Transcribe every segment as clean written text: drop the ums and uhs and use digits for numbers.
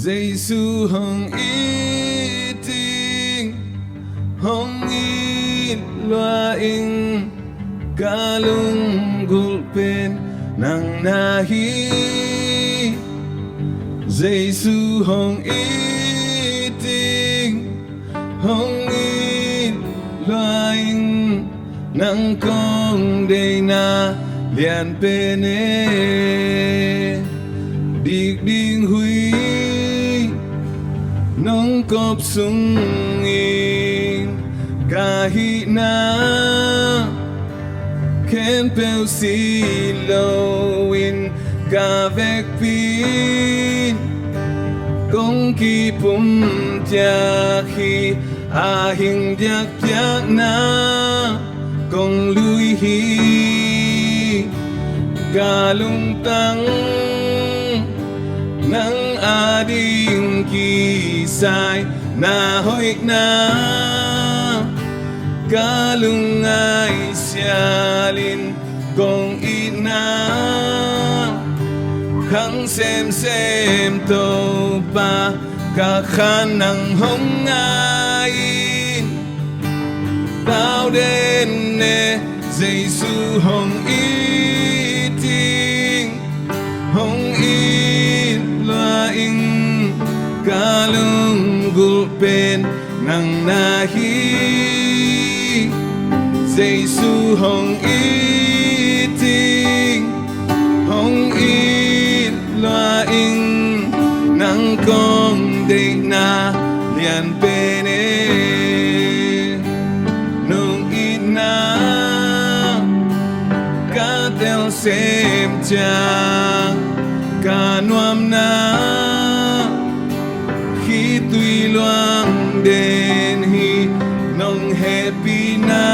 Giêsu hồng y ting hồng y loa in ca lung gulpen nang nahi Giêsu hồng y ting hồng y loa in nang kong day na lian pene dik ding hui nong kop sung in kahit na ken pel silowin kavek pin kong ki pum tiak hi ahing diak piak na kong lui hi galung tang nang ading kisay na hoik na kalungay siyalin kong ina khang xem to pa kakhanang hongayin tao đến nè Giêsu hồng y ting hồng y loa in kalung gulpen nang nahi Giêsu hồng y ting hồng y loa in nang kong day na lian pene nung ina ka tel xem chang ka nuam na khi tuy loang đến hi nong happy na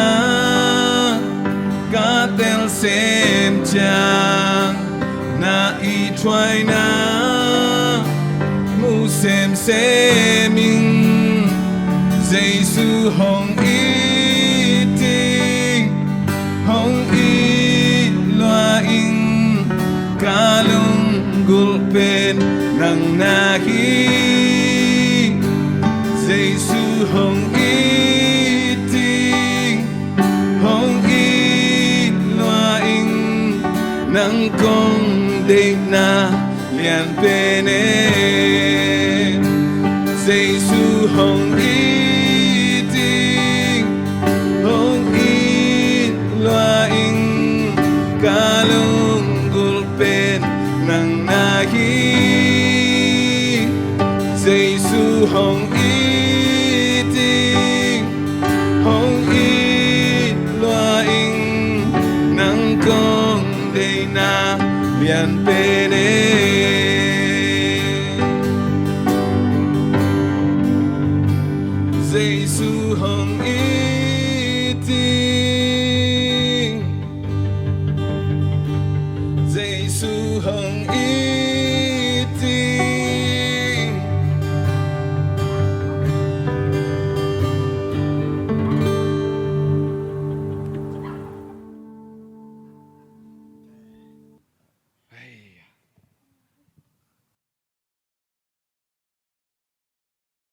ka tel xem chang na i try na mu xem in Giêsu hồng y ting hồng y loa in ca lung gulpen nang nahi Giêsu hồng y ting hồng y loa in nang kong day na lian pene Giêsu hồng y ting hồng y loa in ca lung gulpen nang nahi Giêsu hồng y ting hồng y loa in nang kong day na lian pene Giêsu hồng y ting